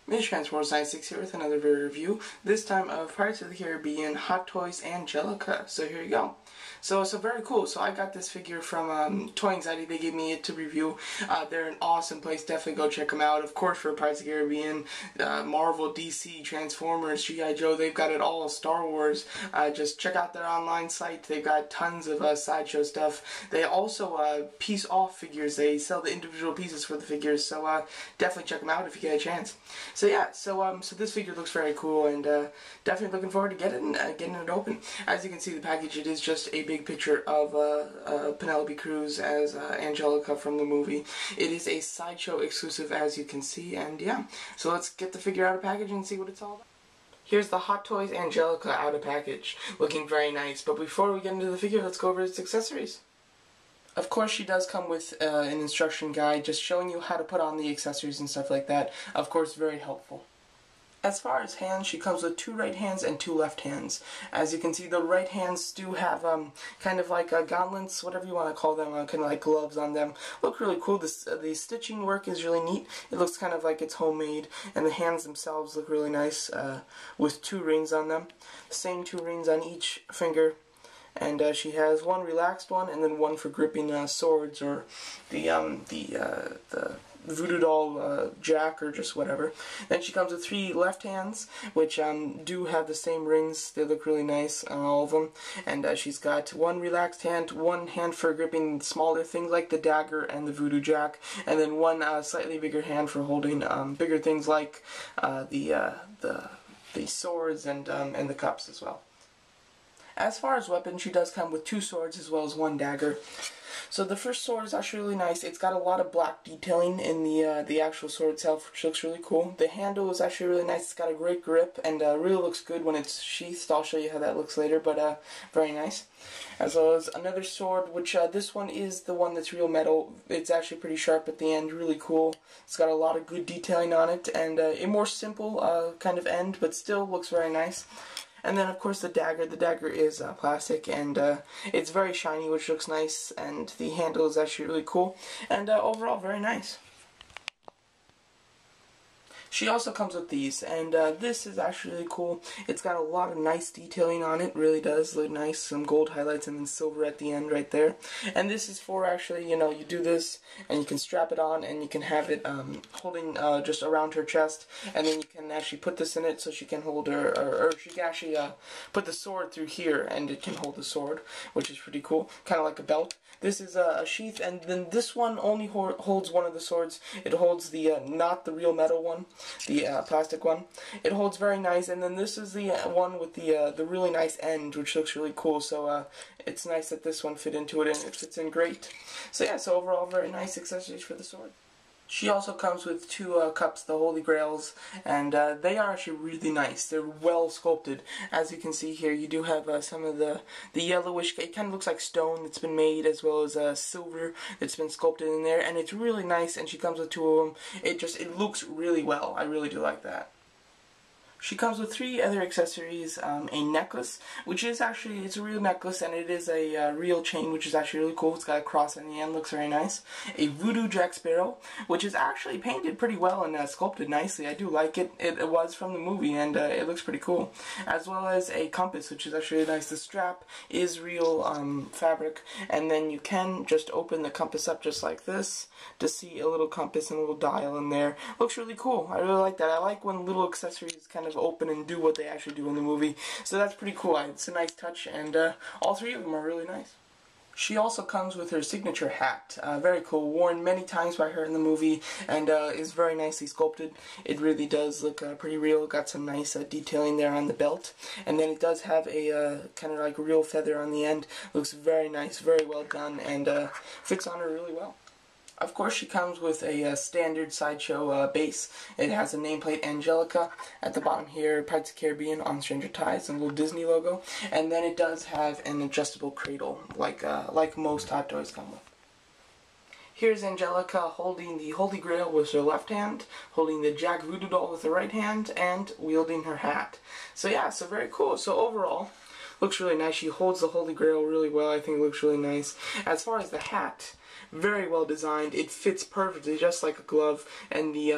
This Transformers 96 here with another video review, this time of Pirates of the Caribbean Hot Toys Angelica. So here you go. So very cool. So I got this figure from Toy Anxiety. They gave me it to review. They're an awesome place. Definitely go check them out. Of course, for Pirates of the Caribbean, Marvel, DC, Transformers, G.I. Joe, they've got it all. Star Wars. Just check out their online site. They've got tons of Sideshow stuff. They also piece off figures. They sell the individual pieces for the figures. So definitely check them out if you get a chance. So yeah, so this figure looks very cool, and definitely looking forward to getting it open. As you can see, the package, it is just a big picture of Penelope Cruz as Angelica from the movie. It is a Sideshow exclusive, as you can see, and yeah. So let's get the figure out of package and see what it's all about. Here's the Hot Toys Angelica out of package, looking very nice. But before we get into the figure, let's go over its accessories. Of course, she does come with an instruction guide, just showing you how to put on the accessories and stuff like that. Of course, very helpful. As far as hands, she comes with 2 right hands and 2 left hands. As you can see, the right hands do have kind of like gauntlets, whatever you want to call them, kind of like gloves on them. Look really cool. The stitching work is really neat. It looks kind of like it's homemade, and the hands themselves look really nice with 2 rings on them. Same 2 rings on each finger. And she has one relaxed one, and then one for gripping swords or the voodoo doll jack or just whatever. Then she comes with 3 left hands, which do have the same rings. They look really nice on all of them. And she's got 1 relaxed hand, 1 hand for gripping smaller things like the dagger and the voodoo jack, and then 1 slightly bigger hand for holding bigger things like the swords and the cups as well. As far as weapons, she does come with 2 swords as well as 1 dagger. So the first sword is actually really nice. It's got a lot of black detailing in the actual sword itself, which looks really cool. The handle is actually really nice. It's got a great grip and really looks good when it's sheathed. I'll show you how that looks later, but very nice. As well as another sword, which this one is the one that's real metal. It's actually pretty sharp at the end, really cool. It's got a lot of good detailing on it and a more simple kind of end, but still looks very nice. And then, of course, the dagger. The dagger is plastic, and it's very shiny, which looks nice, and the handle is actually really cool, and overall, very nice. She also comes with these, and this is actually really cool. It's got a lot of nice detailing on it, really does look nice. Some gold highlights and then silver at the end right there. And this is for actually, you do this, and you can strap it on, and you can have it holding just around her chest, and then you can actually put this in it so she can hold her, or she can actually put the sword through here, and it can hold the sword, which is pretty cool, kind of like a belt. This is a sheath, and then this one only holds one of the swords. It holds the, not the real metal one, the plastic one. It holds very nice, and then this is the one with the really nice end, which looks really cool. So it's nice that this one fit into it, and it fits in great. So yeah, so overall, very nice accessories for the sword. She also comes with 2 cups, the Holy Grails, and they are actually really nice. They're well sculpted. As you can see here, you do have some of the yellowish, it kind of looks like stone that's been made, as well as silver that's been sculpted in there, and it's really nice, and she comes with 2 of them. It looks really well. I really do like that. She comes with 3 other accessories, a necklace, which is actually, it's a real necklace, and it is a real chain, which is actually really cool. It's got a cross on the end, looks very nice. A voodoo Jack Sparrow, which is actually painted pretty well and sculpted nicely. I do like it. It was from the movie, and it looks pretty cool. As well as a compass, which is actually really nice. The strap is real fabric, and then you can just open the compass up just like this to see a little compass and a little dial in there. Looks really cool. I really like that. I like when little accessories kind of open and do what they actually do in the movie. So that's pretty cool. It's a nice touch, and all 3 of them are really nice. She also comes with her signature hat. Very cool. Worn many times by her in the movie, and is very nicely sculpted. It really does look pretty real. Got some nice detailing there on the belt. And then it does have a kind of like real feather on the end. Looks very nice, very well done, and fits on her really well. Of course, she comes with a standard Sideshow base. It has a nameplate Angelica at the bottom here, Pirates of the Caribbean on Stranger Tides, and a little Disney logo. And then it does have an adjustable cradle, like most Hot Toys come with. Here's Angelica holding the Holy Grail with her left hand, holding the Jack Voodoo doll with her right hand, and wielding her hat. So yeah, so very cool. So overall, looks really nice. She holds the Holy Grail really well. I think it looks really nice. As far as the hat, very well designed. It fits perfectly, just like a glove, and the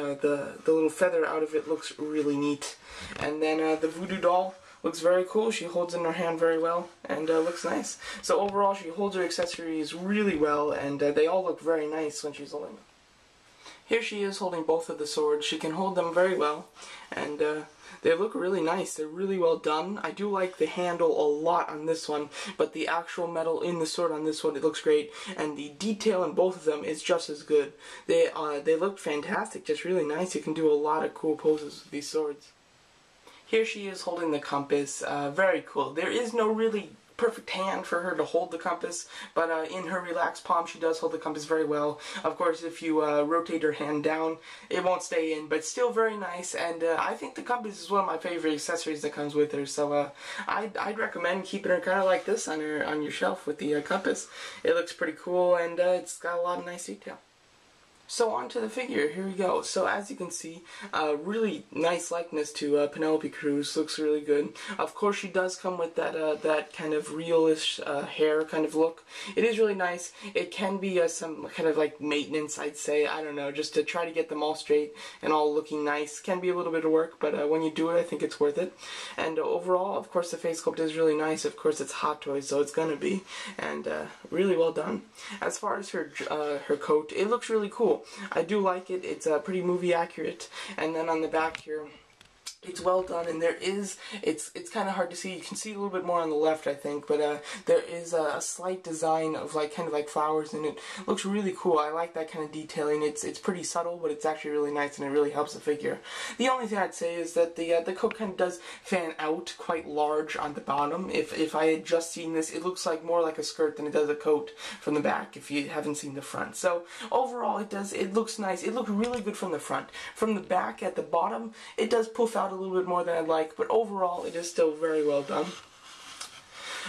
little feather out of it looks really neat. And then the voodoo doll looks very cool. She holds in her hand very well and looks nice. So overall, she holds her accessories really well, and they all look very nice when she's holding them. Here she is holding both of the swords. She can hold them very well, and they look really nice. They're really well done. I do like the handle a lot on this one, but the actual metal in the sword on this one, it looks great, and the detail in both of them is just as good. They look fantastic, just really nice. You can do a lot of cool poses with these swords. Here she is holding the compass. Very cool. There is no really perfect hand for her to hold the compass, but in her relaxed palm she does hold the compass very well. Of course, if you rotate her hand down, it won't stay in, but still very nice, and I think the compass is one of my favorite accessories that comes with her, so I'd recommend keeping her kind of like this on your shelf with the compass. It looks pretty cool, and it's got a lot of nice detail. So on to the figure, here we go. So as you can see, really nice likeness to Penelope Cruz, looks really good. Of course she does come with that kind of realish hair kind of look. It is really nice. It can be some kind of like maintenance, I'd say, I don't know, just to try to get them all straight and all looking nice. Can be a little bit of work, but when you do it, I think it's worth it. And overall, of course, the face sculpt is really nice. Of course, it's Hot Toys, so it's gonna be, and really well done. As far as her coat, it looks really cool. I do like it. It's pretty movie accurate. And then on the back here, it's well done, and it's kind of hard to see. You can see a little bit more on the left, I think, but there is a slight design of kind of like flowers, and it looks really cool. I like that kind of detailing. It's pretty subtle, but it's actually really nice, and it really helps the figure. The only thing I'd say is that the coat kind of does fan out quite large on the bottom. If I had just seen this, it looks like more like a skirt than it does a coat from the back, if you haven't seen the front. So overall, it looks nice. It looks really good from the front. From the back at the bottom, it does poof out a little bit more than I'd like, but overall it is still very well done.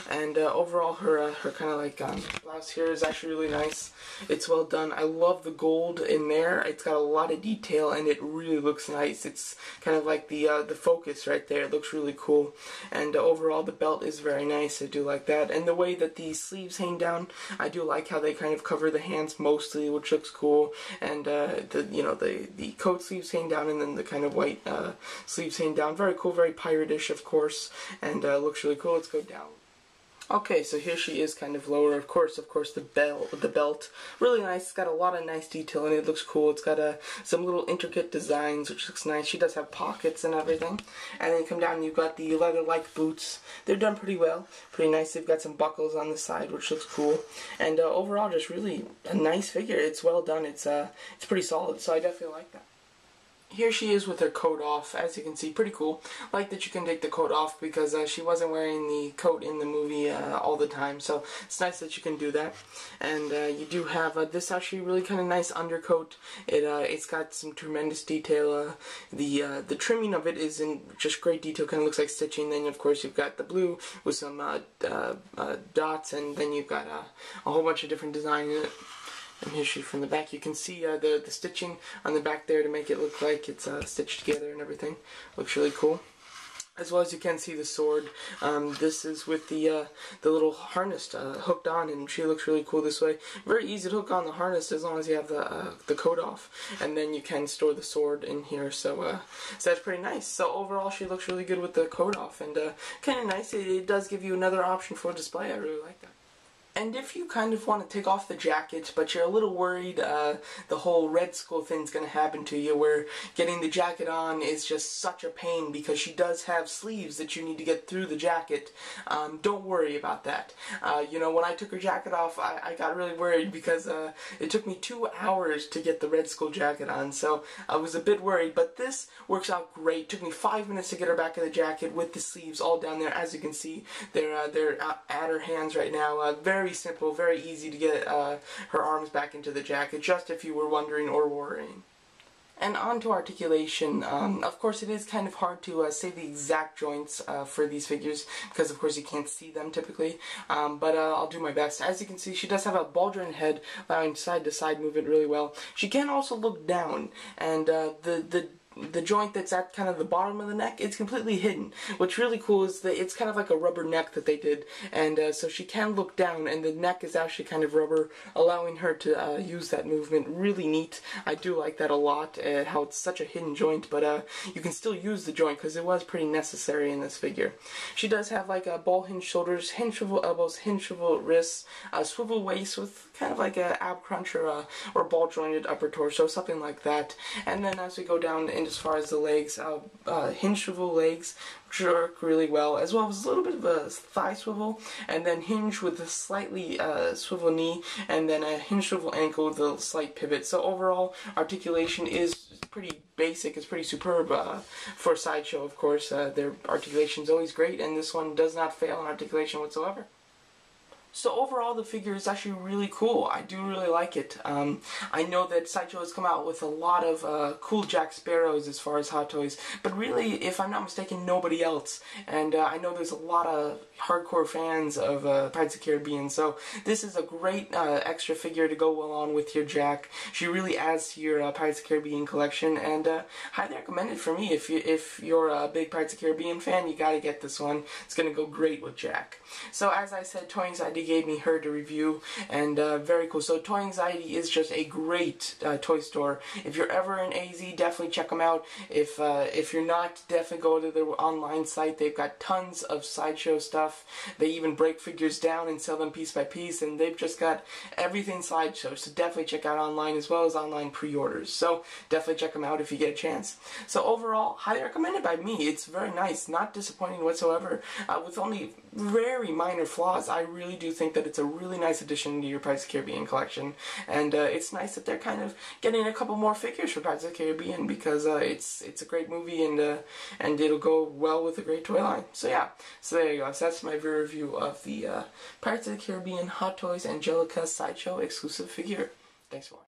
And overall her kind of like blouse here is actually really nice. It's well done. I love the gold in there. It's got a lot of detail and it really looks nice. It's kind of like the focus right there. It looks really cool. And overall the belt is very nice. I do like that. And the way that the sleeves hang down, I do like how they kind of cover the hands mostly, which looks cool. And the coat sleeves hang down, and then the kind of white sleeves hang down. Very cool, very pirate-ish, of course, and looks really cool. Let's go down. Okay, so here she is kind of lower. Of course, the belt, really nice. It's got a lot of nice detail in it. It looks cool. It's got some little intricate designs, which looks nice. She does have pockets and everything. And then you come down and you've got the leather-like boots. They're done pretty well, pretty nice. They've got some buckles on the side, which looks cool. And overall, just really a nice figure. It's well done. It's pretty solid, so I definitely like that. Here she is with her coat off, as you can see, pretty cool. Like that you can take the coat off because she wasn't wearing the coat in the movie all the time, so it's nice that you can do that. And you do have this actually really kind of nice undercoat. It's got some tremendous detail. The trimming of it is in just great detail, kind of looks like stitching. Then of course you've got the blue with some dots, and then you've got a whole bunch of different design in it. And here she from the back. You can see the stitching on the back there to make it look like it's stitched together and everything. Looks really cool. As well as you can see the sword. This is with the little harness hooked on, and she looks really cool this way. Very easy to hook on the harness as long as you have the coat off, and then you can store the sword in here. So that's pretty nice. So overall, she looks really good with the coat off, and kind of nice. It does give you another option for display. I really like that. And if you kind of want to take off the jacket, but you're a little worried the whole Red Skull thing's going to happen to you, where getting the jacket on is just such a pain because she does have sleeves that you need to get through the jacket, don't worry about that. When I took her jacket off, I got really worried because it took me 2 hours to get the Red Skull jacket on, so I was a bit worried, but this works out great. It took me 5 minutes to get her back in the jacket with the sleeves all down there. As you can see, they're at her hands right now. Very simple, very easy to get her arms back into the jacket, just if you were wondering or worrying. And on to articulation. Of course, it is kind of hard to say the exact joints for these figures because, of course, you can't see them typically. But I'll do my best. As you can see, she does have a bulging head, allowing side-to-side movement really well. She can also look down, and the the joint that's at kind of the bottom of the neck, it's completely hidden. What's really cool is that it's kind of like a rubber neck that they did, and so she can look down, and the neck is actually kind of rubber, allowing her to use that movement. Really neat. I do like that a lot, how it's such a hidden joint, but you can still use the joint because it was pretty necessary in this figure. She does have like a ball hinge shoulders, hinge swivel elbows, hinge swivel wrists, a swivel waist with kind of like a ab crunch or ball jointed upper torso, something like that. And then as we go down in as far as the legs, hinge swivel legs, which work really well, as well as a little bit of a thigh swivel, and then hinge with a slightly swivel knee, and then a hinge swivel ankle with a slight pivot. So overall, articulation is pretty basic. It's pretty superb for Sideshow, of course. Their articulation is always great, and this one does not fail in articulation whatsoever. So overall, the figure is actually really cool. I do really like it. I know that Sideshow has come out with a lot of cool Jack Sparrows as far as Hot Toys, but really, if I'm not mistaken, nobody else. And I know there's a lot of hardcore fans of Pirates of the Caribbean, so this is a great extra figure to go along with your Jack. She really adds to your Pirates of the Caribbean collection, and highly recommended for me. If you're a big Pirates of the Caribbean fan, you gotta get this one. It's gonna go great with Jack. So as I said, Toy Anxiety gave me her to review, and very cool. So Toy Anxiety is just a great toy store. If you're ever in AZ, definitely check them out. If you're not, definitely go to their online site. They've got tons of Sideshow stuff. They even break figures down and sell them piece by piece, and they've just got everything Sideshow. So definitely check out online, as well as online pre-orders. So definitely check them out if you get a chance. So overall, highly recommended by me. It's very nice, not disappointing whatsoever, with only very minor flaws. I really do think that it's a really nice addition to your Pirates of the Caribbean collection, and it's nice that they're kind of getting a couple more figures for Pirates of the Caribbean, because it's a great movie, and it'll go well with a great toy line. So yeah, so there you go. So that's my review of the Pirates of the Caribbean Hot Toys Angelica Sideshow exclusive figure. Thanks for watching.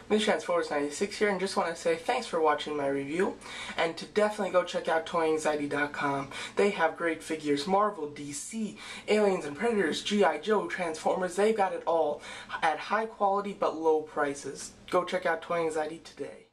This Transformers 96 here, and just want to say thanks for watching my review, and to definitely go check out ToyAnxiety.com. They have great figures: Marvel, DC, Aliens and Predators, G.I. Joe, Transformers. They've got it all at high quality but low prices. Go check out Toy Anxiety today.